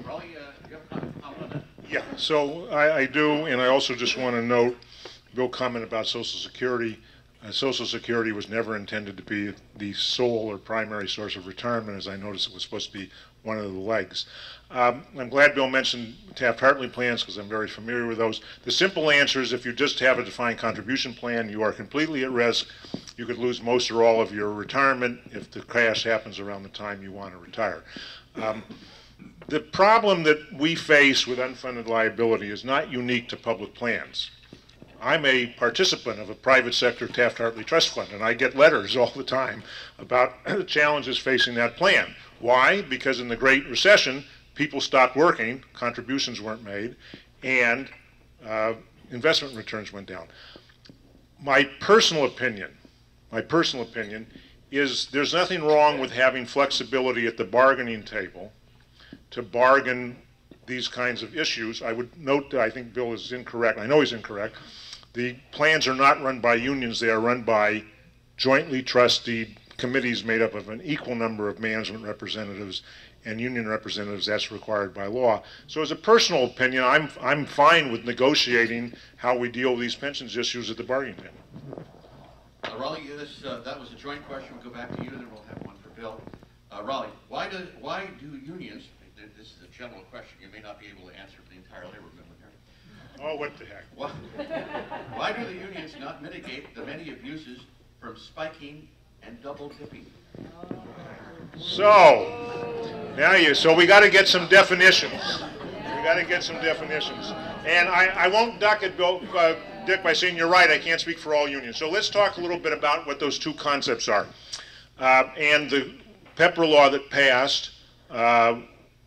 A: Raleigh, you have a comment on that?
D: Yeah, so I do, and I also just want to note, Bill comment about Social Security. Social Security was never intended to be the sole or primary source of retirement, as I noticed it was supposed to be one of the legs. I'm glad Bill mentioned Taft-Hartley plans because I'm very familiar with those. The simple answer is if you just have a defined contribution plan, you are completely at risk. You could lose most or all of your retirement if the crash happens around the time you want to retire. The problem that we face with unfunded liability is not unique to public plans. I'm a participant of a private sector Taft-Hartley trust fund, and I get letters all the time about the challenges facing that plan. Why? Because in the Great Recession, people stopped working, contributions weren't made, and investment returns went down. My personal opinion is there's nothing wrong with having flexibility at the bargaining table to bargain these kinds of issues. I would note that I think Bill is incorrect. I know he's incorrect. The plans are not run by unions. They are run by jointly trusted committees made up of an equal number of management representatives and union representatives. That's required by law. So as a personal opinion, I'm fine with negotiating how we deal with these pensions issues at the bargaining table.
A: Raleigh, that was a joint question. We'll go back to you, then we'll have one for Bill. Raleigh, why do unions, this is a general question, you may not be able to answer for the entire labor movement here.
D: Oh, what the heck.
A: Why do the unions not mitigate the many abuses from spiking and double dipping?
D: So we got to get some definitions. And I won't duck it, Bill, Dick, by saying you're right, I can't speak for all unions. So let's talk a little bit about what those two concepts are. And the Pepper law that passed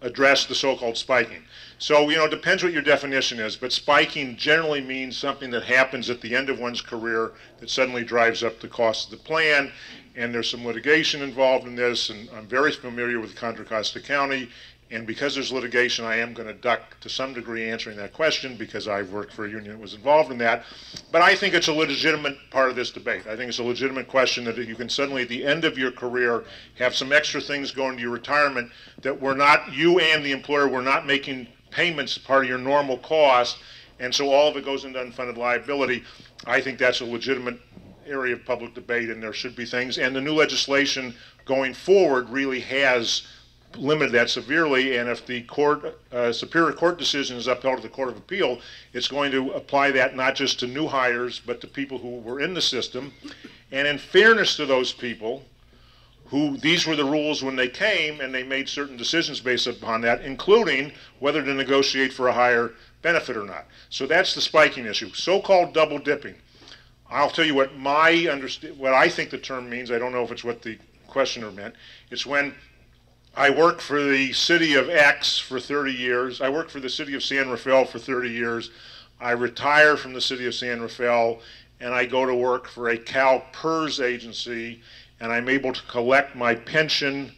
D: addressed the so-called spiking. So, it depends what your definition is, but spiking generally means something that happens at the end of one's career that suddenly drives up the cost of the plan, and there's some litigation involved in this, and I'm very familiar with Contra Costa County, and because there's litigation, I am going to duck to some degree answering that question because I've worked for a union that was involved in that. But I think it's a legitimate part of this debate. I think it's a legitimate question that you can suddenly, at the end of your career, have some extra things going to your retirement that were not, you and the employer were not making payments as part of your normal cost, and so all of it goes into unfunded liability. I think that's a legitimate area of public debate, and there should be things. And the new legislation going forward really has limited that severely, and if the Superior Court decision is upheld to the Court of Appeal, it's going to apply that not just to new hires, but to people who were in the system. And in fairness to those people, these were the rules when they came, and they made certain decisions based upon that, including whether to negotiate for a higher benefit or not. So that's the spiking issue. So-called double dipping. I'll tell you what I think the term means. I don't know if it's what the questioner meant. It's when I work for the city of X for 30 years. I work for the city of San Rafael for 30 years. I retire from the city of San Rafael, and I go to work for a CalPERS agency, and I'm able to collect my pension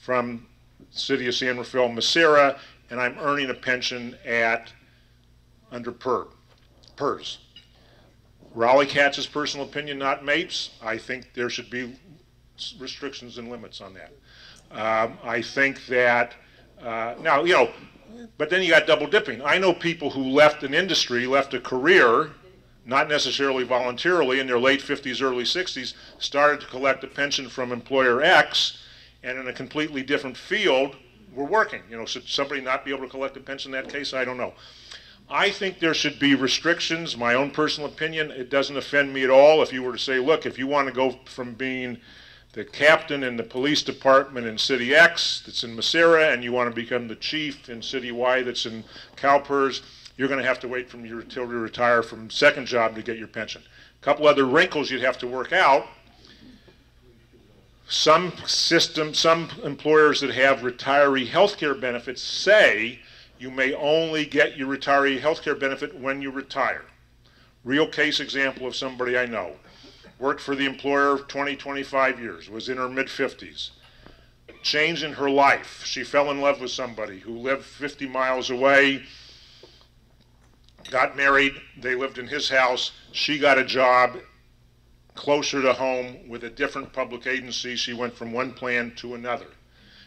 D: from City of San Rafael, Maceira, and I'm earning a pension under PERS. Raleigh Katz's personal opinion, not MAPE's. I think there should be restrictions and limits on that. I think that, now, you know, but then you got double dipping. I know people who left an industry, left a career, not necessarily voluntarily, in their late 50s, early 60s, started to collect a pension from employer X, and in a completely different field, were working. You know, should somebody not be able to collect a pension in that case? I don't know. I think there should be restrictions. My own personal opinion, it doesn't offend me at all if you were to say, look, if you want to go from being the captain in the police department in City X that's in Maceira and you want to become the chief in City Y that's in CalPERS, you're going to have to wait until you retire from second job to get your pension. A couple other wrinkles you'd have to work out. Some employers that have retiree health care benefits say you may only get your retiree health care benefit when you retire. Real case example of somebody I know. Worked for the employer 20, 25 years, was in her mid-50s. Change in her life. She fell in love with somebody who lived 50 miles away, got married, they lived in his house, she got a job closer to home with a different public agency. She went from one plan to another.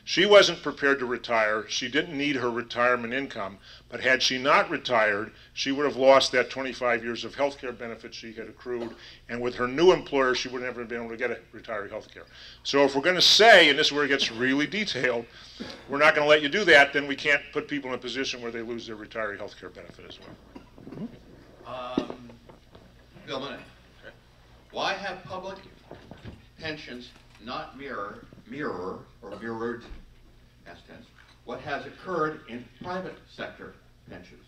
D: She wasn't prepared to retire. She didn't need her retirement income, but had she not retired, she would have lost that 25 years of health care benefits she had accrued, and with her new employer, she would never have been able to get a retiree health care. So if we're going to say, and this is where it gets really detailed, we're not going to let you do that, then we can't put people in a position where they lose their retiree health care benefit as well.
C: Bill Minnick, why have public pensions not mirrored past tense, what has occurred in private sector pensions?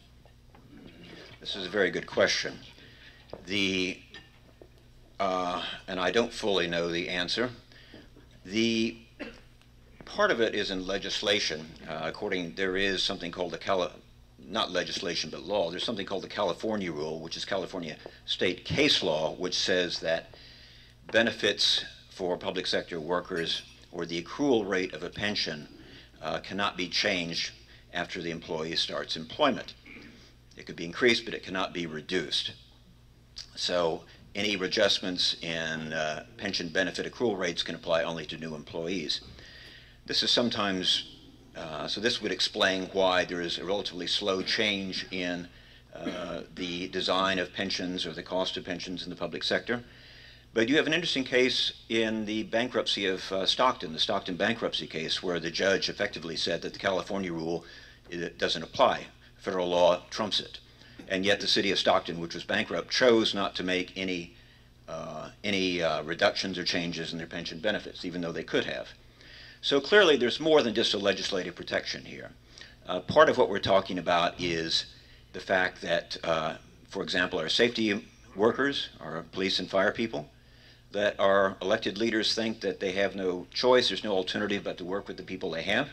E: This is a very good question. And I don't fully know the answer. The part of it is in legislation. There is something called not legislation but law. There's something called the California rule, which is California state case law, which says that benefits for public sector workers or the accrual rate of a pension cannot be changed after the employee starts employment. It could be increased, but it cannot be reduced. So any adjustments in pension benefit accrual rates can apply only to new employees. This is sometimes, so this would explain why there is a relatively slow change in the design of pensions or the cost of pensions in the public sector. But you have an interesting case in the bankruptcy of Stockton, the Stockton bankruptcy case, where the judge effectively said that the California rule doesn't apply. Federal law trumps it. And yet the city of Stockton, which was bankrupt, chose not to make any reductions or changes in their pension benefits, even though they could have. So clearly there's more than just a legislative protection here. Part of what we're talking about is the fact that, for example, our safety workers, our police and fire people, that our elected leaders think that they have no choice, there's no alternative but to work with the people they have,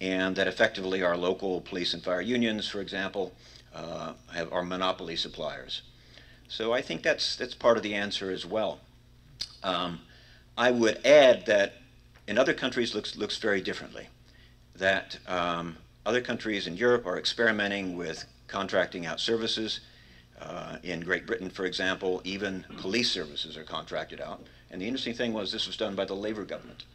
E: and that effectively our local police and fire unions, for example, are monopoly suppliers. So I think that's part of the answer as well. I would add that in other countries looks very differently, that other countries in Europe are experimenting with contracting out services. In Great Britain, for example, even police services are contracted out. And the interesting thing was this was done by the Labour government.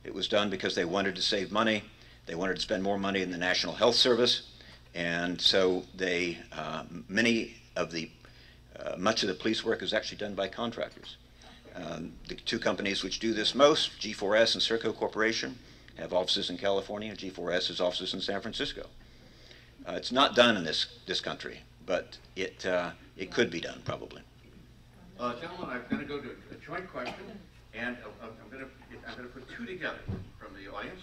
E: It was done because they wanted to save money. They wanted to spend more money in the National Health Service. And so much of the police work is actually done by contractors. The two companies which do this most, G4S and Serco Corporation, have offices in California. G4S has offices in San Francisco. It's not done in this country, but it could be done probably.
A: Gentlemen, I'm going to go to a joint question, and I'm going to put two together from the audience.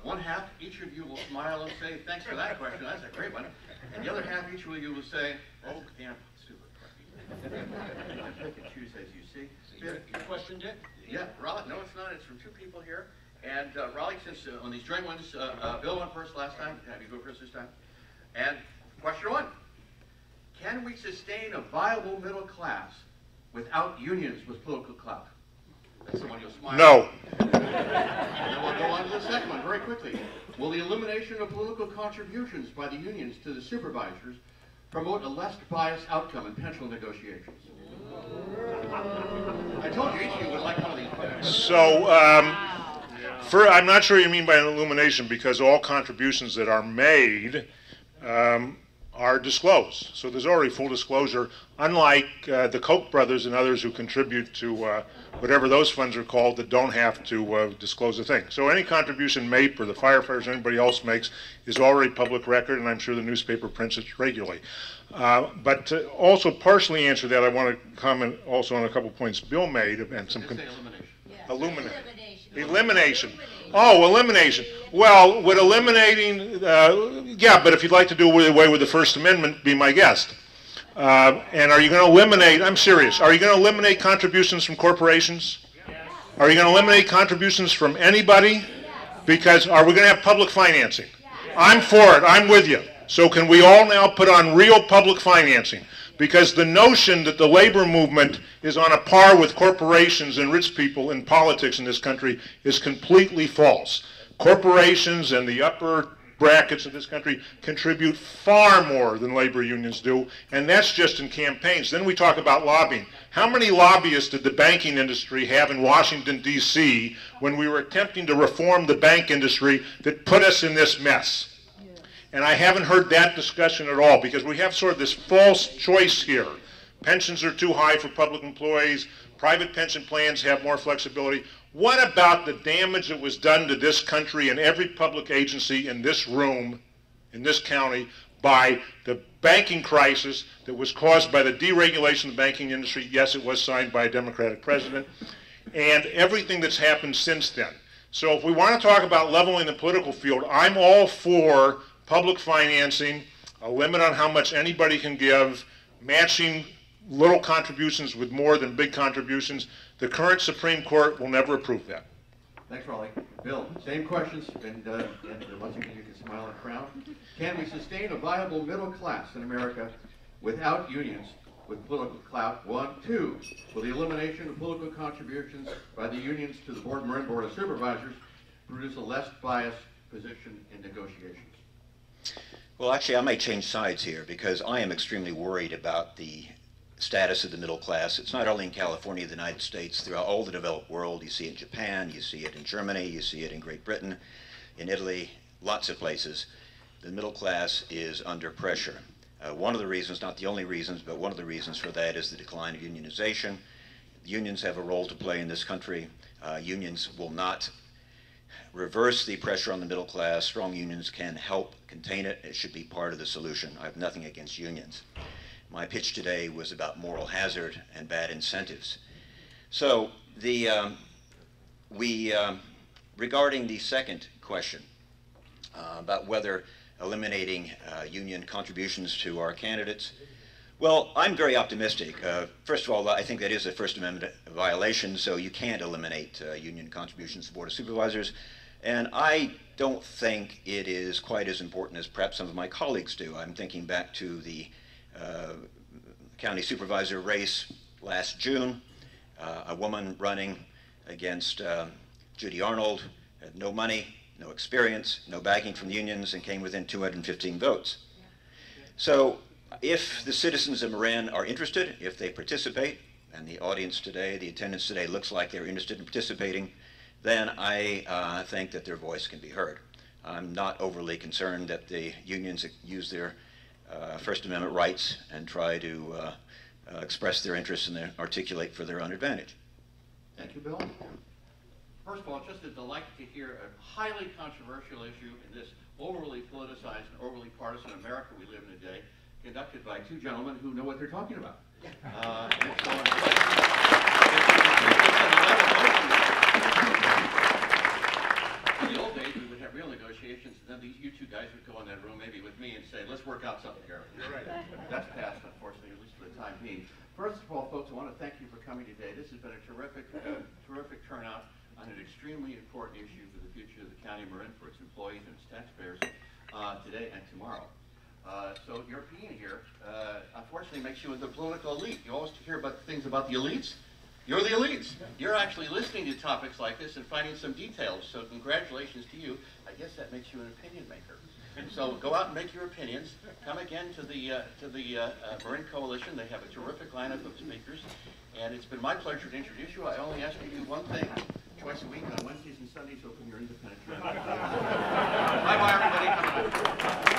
A: One half, each of you will smile and say, "Thanks for that question. That's a great one." And the other half, each of you will say, "Oh, damn, stupid question." Pick and choose as you see.
F: Your question, Dick?
A: Yeah, Raleigh. No, it's not. It's from two people here. And Raleigh, since on these joint ones, Bill went first last time. Have you go first this time? And question one: can we sustain a viable middle class without unions with political clout? That's the one you'll smile.
D: No.
A: And then we'll go on to the second one very quickly. Will the elimination of political contributions by the unions to the supervisors promote a less biased outcome in pension negotiations? I told you each of you would like one of these.
D: So, I'm not sure you mean by an illumination, because all contributions that are made are disclosed. So there's already full disclosure, unlike the Koch brothers and others who contribute to whatever those funds are called that don't have to disclose a thing. So any contribution MAPE or the firefighters or anybody else makes is already public record, and I'm sure the newspaper prints it regularly. But to also partially answer that, I want to comment also on a couple points Bill made and some elimination. Oh, elimination. Well, with eliminating, yeah, but if you'd like to do away with the First Amendment, be my guest. And are you going to eliminate, I'm serious, are you going to eliminate contributions from corporations? Are you going to eliminate contributions from anybody? Because are we going to have public financing? I'm for it, I'm with you. So can we all now put on real public financing? Because the notion that the labor movement is on a par with corporations and rich people in politics in this country is completely false. Corporations and the upper brackets of this country contribute far more than labor unions do, and that's just in campaigns. Then we talk about lobbying. How many lobbyists did the banking industry have in Washington, D.C. when we were attempting to reform the bank industry that put us in this mess? And I haven't heard that discussion at all, because we have sort of this false choice here. Pensions are too high for public employees. Private pension plans have more flexibility. What about the damage that was done to this country and every public agency in this room, in this county, by the banking crisis that was caused by the deregulation of the banking industry? Yes, it was signed by a Democratic president. And everything that's happened since then. So if we want to talk about leveling the political field, I'm all for public financing, a limit on how much anybody can give, matching little contributions with more than big contributions. The current Supreme Court will never approve that.
A: Thanks, Raleigh. Bill, same questions, and once again you can smile and frown. Can we sustain a viable middle class in America without unions with political clout? 1, 2, will the elimination of political contributions by the unions to the Marin Board of Supervisors produce a less biased position in negotiations?
E: Well, actually, I may change sides here, because I am extremely worried about the status of the middle class. It's not only in California, the United States, throughout all the developed world. You see it in Japan, you see it in Germany, you see it in Great Britain, in Italy, lots of places. The middle class is under pressure. One of the reasons, not the only reasons, but one of the reasons for that is the decline of unionization. Unions have a role to play in this country. Unions will not reverse the pressure on the middle class. Strong unions can help contain it. It should be part of the solution. I have nothing against unions. My pitch today was about moral hazard and bad incentives. So regarding the second question about whether eliminating union contributions to our candidates, well, I'm very optimistic. First of all, I think that is a First Amendment violation, so you can't eliminate union contributions to the Board of Supervisors. And I don't think it is quite as important as perhaps some of my colleagues do. I'm thinking back to the county supervisor race last June, a woman running against Judy Arnold, had no money, no experience, no backing from the unions, and came within 215 votes. So if the citizens of Marin are interested, if they participate, and the audience today, the attendance today looks like they're interested in participating, then I think that their voice can be heard. I'm not overly concerned that the unions use their First Amendment rights and try to express their interests and articulate for their own advantage.
A: Thank you, Bill. First of all, it's just a delight to hear a highly controversial issue in this overly politicized and overly partisan America we live in today, conducted by two gentlemen who know what they're talking about. In the old days, we would have real negotiations, and then you two guys would go in that room, maybe with me, and say, let's work out something here. You're right. That's passed, unfortunately, at least for the time being. First of all, folks, I want to thank you for coming today. This has been a terrific turnout on an extremely important issue for the future of the County of Marin, for its employees and its taxpayers, today and tomorrow. So your being here, unfortunately, makes you the political elite. You always hear about things about the elites.
C: You're the elites. You're actually listening to topics like this and finding some details. So congratulations to you. I guess that makes you an opinion maker. So go out and make your opinions. Come again to the Marin Coalition. They have a terrific lineup of speakers. And it's been my pleasure to introduce you. I only ask you to do one thing twice a week on Wednesdays and Sundays, open your independent. Bye-bye, everybody.